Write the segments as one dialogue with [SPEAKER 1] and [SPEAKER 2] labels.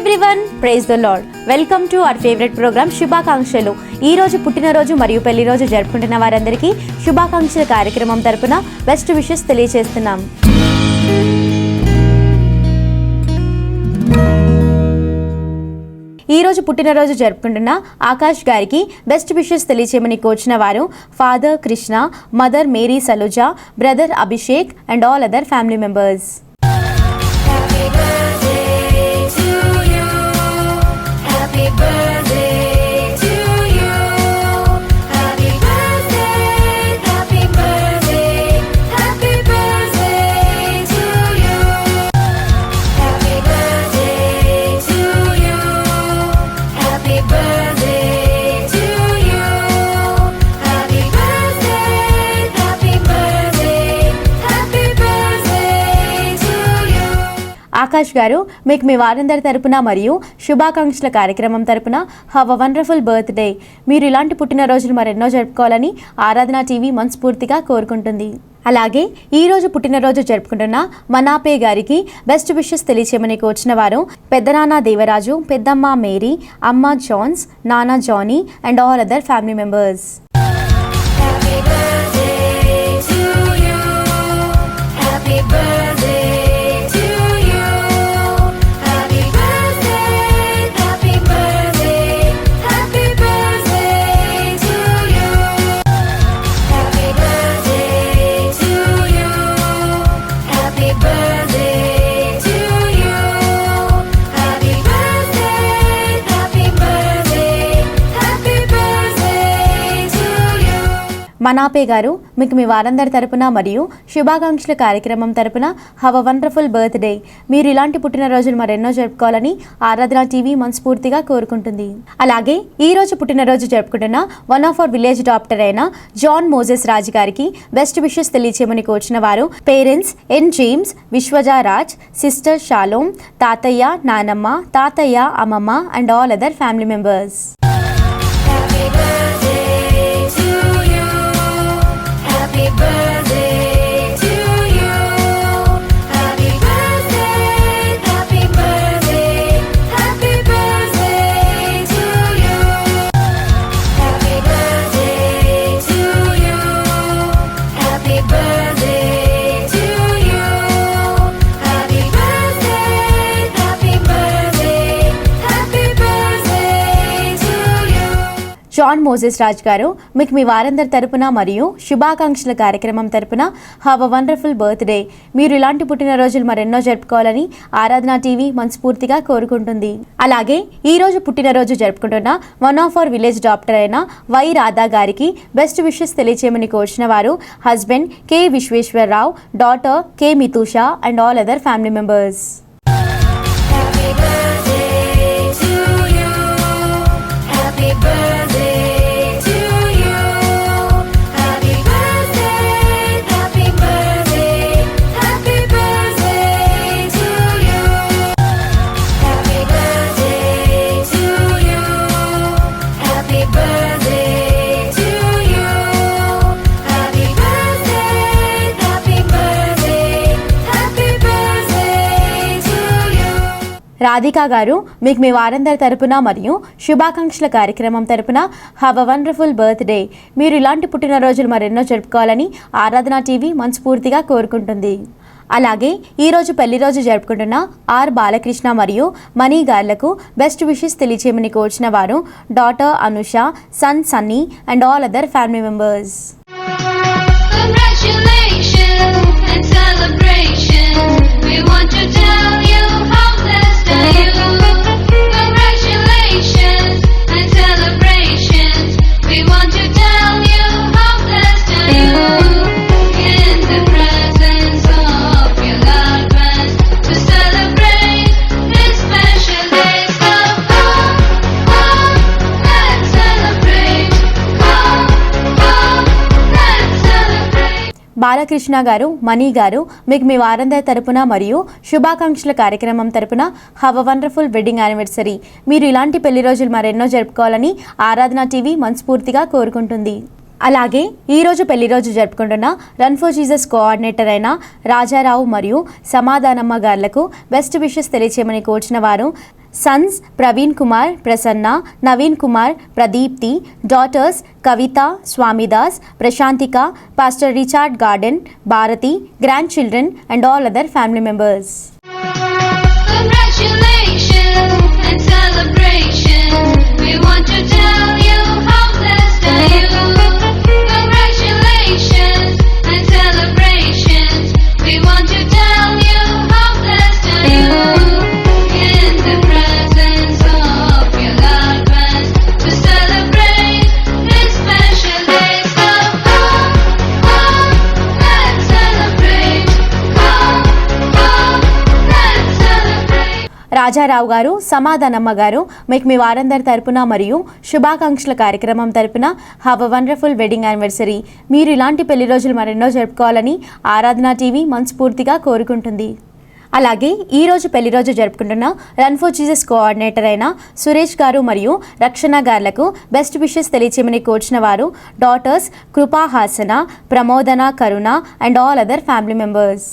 [SPEAKER 1] Everyone, praise the lord. Welcome to our favourite programme శుభాకాంక్షలు. ఈ రోజు పుట్టినరోజు మరియు పెళ్లి రోజు జరుపుకుంటున్న వారందరికీ శుభాకాంక్షల కార్యక్రమం తరపున బెస్ట్ విషెస్ తెలియజేస్తున్నాం. ఈ రోజు పుట్టినరోజు జరుపుకుంటున్న ఆకాష్ గారికి బెస్ట్ విషెస్ తెలియచేయమని కోచిన వారు father Krishna, mother Mary Saluja, brother Abhishek and all other family members. Akash garu, మీకు మీ వారందరి తరపున మరియు శుభాకాంక్షల కార్యక్రమం తరపున హ్యావ్ అ వండర్ఫుల్ బర్త్డే. మీరు ఇలాంటి పుట్టినరోజులు మరెన్నో జరుపుకోవాలని ఆరాధన టీవీ మనస్ఫూర్తిగా కోరుకుంటుంది. అలాగే ఈ రోజు పుట్టినరోజు జరుపుకుంటున్న మనాపే గారికి బెస్ట్ విషెస్ తెలియచేయమని కోచిన వారు పెద్దనాన్న దేవరాజు, పెద్దమ్మ మేరీ, అమ్మ జాన్స్, నాన్న Johnny and all other family members. మనాపే గారు, మీకు మీ వారందరి తరపున మరియు శుభాకాంక్షల కార్యక్రమం తరపున హ్యావ్ అ వండర్ఫుల్ బర్త్డే. మీరు ఇలాంటి పుట్టినరోజులు మరెన్నో జరుపుకోవాలని ఆరాధన టీవీ మనస్ఫూర్తిగా కోరుకుంటుంది. అలాగే ఈ రోజు పుట్టినరోజు జరుపుకుంటున్న one of our village doctor అయిన జాన్ మోజెస్ రాజ్ గారికి బెస్ట్ విషెస్ తెలియచేయమని కోచిన వారు parents N James, Vishwaja Raj, sister Shalom, తాతయ్య, నానమ్మ, తాతయ్య, అమ్మమ్మ and all other family members. John Moses Raj గారు, మీకు మీ వారందరి తరపున మరియు శుభాకాంక్షల కార్యక్రమం తరపున హ్యావ్ అ వండర్ఫుల్ బర్త్డే. మీరు ఇలాంటి పుట్టినరోజులు మరెన్నో జరుపుకోవాలని ఆరాధన టీవీ మనస్ఫూర్తిగా కోరుకుంటుంది. అలాగే ఈ రోజు పుట్టినరోజు జరుపుకుంటున్న one of our village doctor అయిన వై రాధా గారికి బెస్ట్ విషెస్ తెలియచేయమని కోరిన వారు husband K Visweswararao, daughter K Mitusha and all other family members. Radhika garu, మీకు మీ వారందరి తరపున మరియు శుభాకాంక్షల కార్యక్రమం తరపున హ్యావ్ అ వండర్ఫుల్ బర్త్డే. మీరు ఇలాంటి పుట్టినరోజులు మరెన్నో జరుపుకోవాలని ఆరాధన టీవీ మనస్ఫూర్తిగా కోరుకుంటుంది. అలాగే ఈ రోజు పెళ్లి రోజు జరుపుకుంటున్న ఆర్ బాలకృష్ణ మరియు మనీ గార్లకు బెస్ట్ విషెస్ తెలియచేయమని కోరిన వారు daughter Anusha, son Sunny and all other family members. Balakrishna గారు, మనీ గారు, మీకు మీ వారందరి తరపున మరియు శుభాకాంక్షల కార్యక్రమం తరపున have a wonderful wedding anniversary. మీరు ఇలాంటి పెళ్లి రోజులు మరెన్నో జరుపుకోవాలని ఆరాధన టీవీ మనస్ఫూర్తిగా కోరుకుంటుంది. అలాగే ఈ రోజు పెళ్లి రోజు జరుపుకుంటున్న రన్ ఫర్ జీసస్ కోఆర్డినేటర్ అయిన రాజారావు మరియు సమాధానమ్మ గార్లకు బెస్ట్ విషెస్ తెలియచేయమని కోరిన వారు sons Praveen Kumar, Prasanna, Naveen Kumar, Pradeepti, daughters Kavitha, Swamidas, Prashanthika, pastor Richard Garden, Bharathi, grandchildren and all other family members. Rajarao garu, Samadhanamma గారు మీకు మీ వారందరి తరపున మరియు శుభాకాంక్షల కార్యక్రమం తరపున have a wonderful wedding anniversary. మీరు ఇలాంటి పెళ్లి రోజులు మరెన్నో జరుపుకోవాలని ఆరాధన టీవీ మనస్ఫూర్తిగా కోరుకుంటుంది. అలాగే ఈరోజు పెళ్లి రోజు జరుపుకుంటున్న రన్ ఫర్ జీసస్ కోఆర్డినేటర్ అయిన సురేష్ గారు మరియు రక్షణ గారులకు బెస్ట్ విషెస్ తెలియచేయమని కోర్చిన వారు daughters Krupa Hasana, Pramodana, Karuna and all other family members.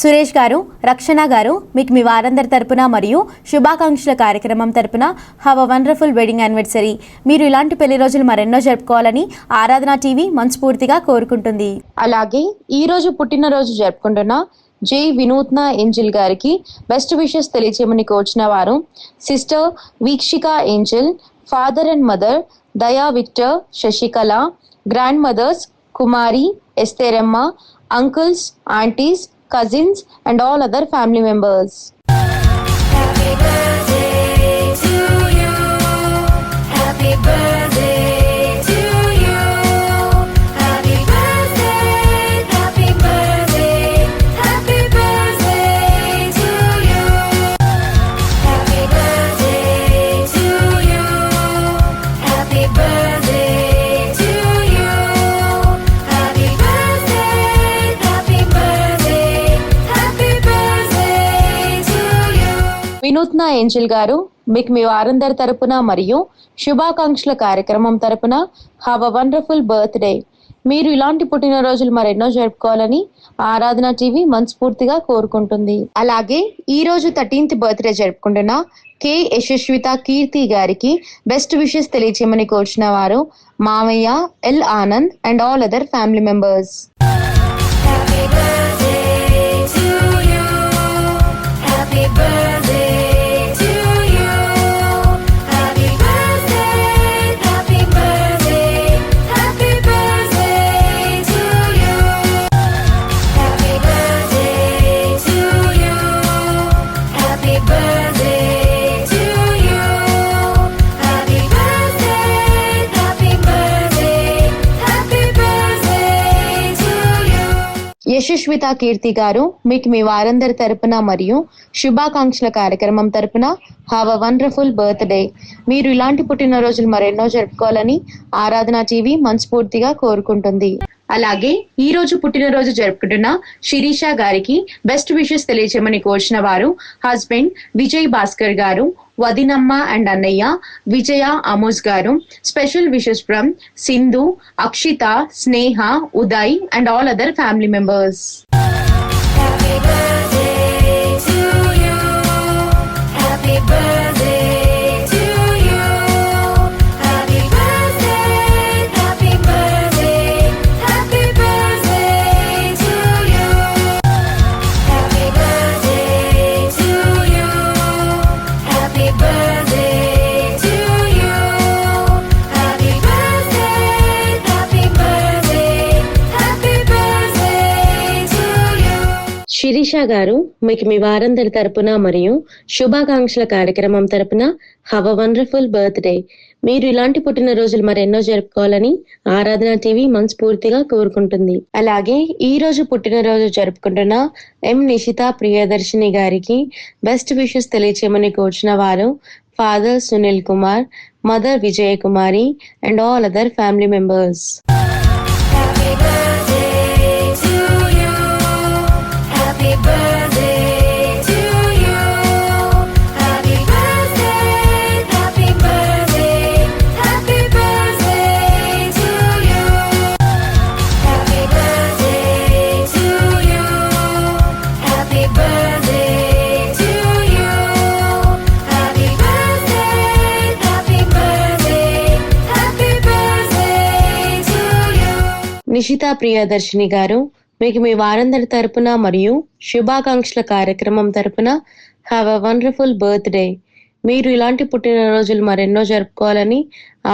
[SPEAKER 1] Suresh garu, Rakshana గారు మీకు మీ వారందరి తరపున మరియు శుభాకాంక్షల కార్యక్రమం తరపున have a wonderful wedding anniversary. మీరు ఇలాంటి పెళ్లి రోజులు మరెన్నో జరుపుకోవాలని ఆరాధన టీవీ మనస్ఫూర్తిగా కోరుకుంటుంది. అలాగే ఈ రోజు పుట్టినరోజు జరుపుకుంటున్న జై వినూత్న ఏంజిల్ గారికి బెస్ట్ విషెస్ తెలియచేయమని కోర్చిన వారు sister Veekshika Angel, father and mother Daya Victor, Sasikala, grandmothers Kumari, Estheramma, uncles, aunties, cousins and all other family members.
[SPEAKER 2] Happy birthday to you. Happy birthday to you. Happy birthday, happy birthday, happy birthday to you. Happy birthday to you. Happy birthday to you. Happy birthday, happy birthday.
[SPEAKER 1] వినూత్న angel గారు మీకు మీ వారందరి తరపున మరియు శుభాకాంక్షల కార్యక్రమం తరపున have a wonderful birthday. మీరు ఇలాంటి పుట్టినరోజులు మరెన్నో జరుపుకోవాలని ఆరాధన టీవీ మనస్ఫూర్తిగా కోరుకుంటుంది. అలాగే ఈ రోజు 13th బర్త్డే జరుపుకుంటున్న కె యశస్విత కీర్తి గారికి బెస్ట్ విషెస్ తెలియచేయమని కోర్చిన వారు మామయ్య, L Anand and all other family members.
[SPEAKER 2] Happy birthday to you. Happy birthday to you. Happy birthday, happy birthday, happy birthday to you. Happy birthday to you. Happy birthday to you. Happy birthday, happy birthday, happy birthday to you.
[SPEAKER 1] యశస్విత కీర్తి గారు మీకు మీ వారందరి తరపున మరియు శుభాకాంక్షల కార్యక్రమం తరపున have a wonderful birthday. మీరు ఇలాంటి పుట్టినరోజులు మరెన్నో జరుపుకోవాలని ఆరాధన టీవీ మనస్ఫూర్తిగా కోరుకుంటుంది. అలాగే ఈ రోజు పుట్టినరోజు జరుపుకుంటున్న శిరీష గారికి బెస్ట్ విషెస్ తెలియచేయమని కోర్చిన వారు హస్బెండ్ విజయ్ భాస్కర్ గారు, వదినమ్మ అండ్ అన్నయ్య, విజయ, అమోజ్ గారు. Special wishes from Sindhu, Akshita, Sneha, Uday and all other family members.
[SPEAKER 2] Happy birthday to you. Happy birthday to you. Happy birthday, happy birthday, happy birthday to you. Happy birthday to you. Happy birthday to you. Happy birthday, happy birthday, happy birthday to you.
[SPEAKER 1] Sirisha గారు మీకు మీ వారందరి తరపున మరియు శుభాకాంక్షల కార్యక్రమం తరపున have a wonderful birthday. మీరు ఇలాంటి పుట్టినరోజులు మరెన్నో జరుపుకోవాలని ఆరాధన టీవీ మనస్ఫూర్తిగా కోరుకుంటుంది. అలాగే ఈ రోజు పుట్టినరోజు జరుపుకుంటున్న ఎం నిషిత ప్రియదర్శిని గారికి బెస్ట్ విషెస్ తెలియచేయమని కోరుచున్న వారు father Sunil Kumar, mother Vijaya Kumari and all other family members.
[SPEAKER 2] Happy birthday to you. Happy birthday to you. Happy birthday, happy birthday, happy birthday to you. Happy birthday to you. Happy birthday to you. Happy birthday, happy birthday, happy birthday to you.
[SPEAKER 1] నిషిత ప్రియదర్శిని గారు, మీకు మీ వారందరి తరపున మరియు శుభాకాంక్షల కార్యక్రమం తరపున have a wonderful birthday. మీరు ఇలాంటి పుట్టినరోజులు మరెన్నో జరుపుకోవాలని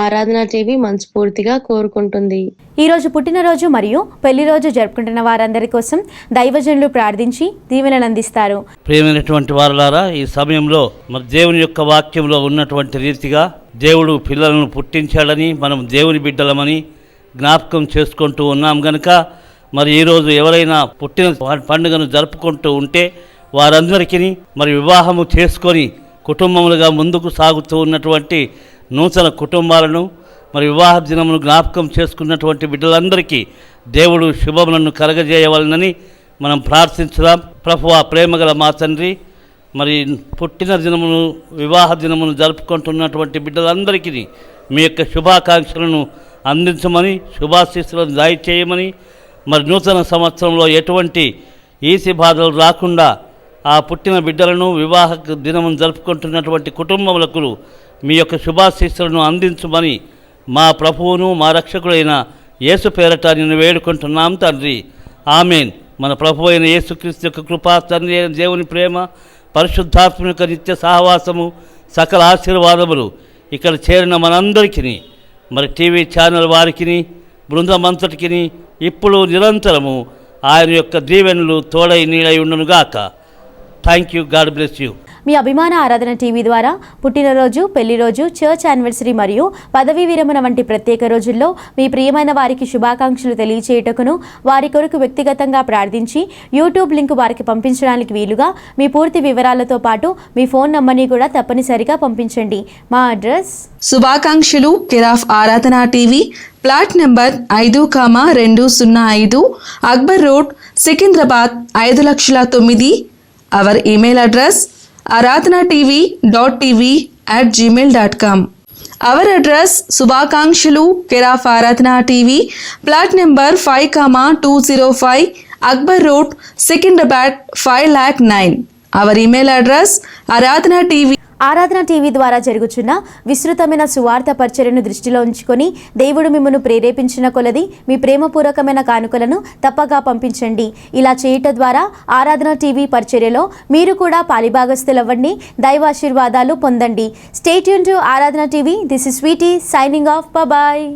[SPEAKER 1] ఆరాధన టీవీ మనస్ఫూర్తిగా కోరుకుంటుంది. ఈ రోజు పుట్టినరోజు మరియు పెళ్లి రోజు జరుపుకుంటున్న వారందరి కోసం దైవజనులు ప్రార్థించి దీవెనలు అందిస్తారు.
[SPEAKER 3] ప్రియమైనటువంటి వారలారా, ఈ సమయంలో మరి దేవుని యొక్క వాక్యంలో ఉన్నటువంటి రీతిగా దేవుడు పిల్లలను పుట్టించాడని, మనం దేవుని బిడ్డలమని జ్ఞాపకం చేసుకుంటూ ఉన్నాం గనుక మరి ఈరోజు ఎవరైనా పుట్టిన పండుగను జరుపుకుంటూ ఉంటే వారందరికీ మరి వివాహము చేసుకొని కుటుంబములుగా ముందుకు సాగుతూ ఉన్నటువంటి నూతన కుటుంబాలను మరి వివాహ దినమును జ్ఞాపకం చేసుకున్నటువంటి బిడ్డలందరికీ దేవుడు శుభములను కలగజేయవలనని మనం ప్రార్థించుదాం. ప్రభువా, ప్రేమగల మా తండ్రి, మరి పుట్టిన దినమును వివాహ దినమును జరుపుకుంటున్నటువంటి బిడ్డలందరికీ మీ యొక్క శుభాకాంక్షలను అందించమని, శుభాశీస్సులను దయచేయమని, మరి నూతన సంవత్సరంలో ఎటువంటి ఈసి బాధలు రాకుండా ఆ పుట్టిన బిడ్డలను వివాహ దినమును జరుపుకుంటున్నటువంటి కుటుంబములకు మీ యొక్క శుభాశీస్సులను అందించమని మా ప్రభువును మా రక్షకుడైన యేసు పేరట నిన్ను వేడుకుంటున్నాం తండ్రి. ఆమెన్. మన ప్రభు అయిన యేసుక్రీస్తు యొక్క కృపా, తండ్రి అయిన దేవుని ప్రేమ, పరిశుద్ధాత్మ యొక్క నిత్య సహవాసము, సకల ఆశీర్వాదములు ఇక్కడ చేరిన మనందరికీ, మరి టీవీ ఛానల్ వారికి, బృందమంతటికి ఇప్పుడు నిరంతరము ఆయన యొక్క దీవెనలు తోడై నీడై ఉండునుగాక. Thank you. God bless you.
[SPEAKER 1] మీ అభిమాన ఆరాధన టీవీ ద్వారా పుట్టినరోజు, పెళ్లి రోజు, చర్చ్ యానివర్సరీ మరియు పదవీ విరమణ వంటి ప్రత్యేక రోజుల్లో మీ ప్రియమైన వారికి శుభాకాంక్షలు తెలియచేయుటకును, వారి కొరకు వ్యక్తిగతంగా ప్రార్థించి యూట్యూబ్ లింక్ వారికి పంపించడానికి వీలుగా మీ పూర్తి వివరాలతో పాటు మీ ఫోన్ నంబర్ని కూడా తప్పనిసరిగా పంపించండి. మా అడ్రస్:
[SPEAKER 4] శుభాకాంక్షలు, కెరాఫ్ ఆరాధన TV, plot number 5,205, Akbar road, Secunderabad 5,09,000. Hour email address aradhanatv.tv@gmail.com. Our address: శుభాకాంక్షలు, కెరాఫ్ ఆరాధన TV, plot number 5,205, Akbar road, Secunderabad 5,09,000. Hour email address
[SPEAKER 1] ఆరాధన టీవీ ద్వారా జరుగుతున్న విస్తృతమైన సువార్త పరిచర్యను దృష్టిలో ఉంచుకొని దేవుడు మిమ్మల్ని ప్రేరేపించిన కొలది మీ ప్రేమపూర్వకమైన కానుకలను తప్పగా పంపించండి. ఇలా చేయటం ద్వారా ఆరాధన టీవీ పరిచర్యలో మీరు కూడా పాలిభాగస్తులవ్వండి, దైవాశీర్వాదాలు పొందండి. Stay tune to Aradhana TV. This is Sweety signing off. Bye.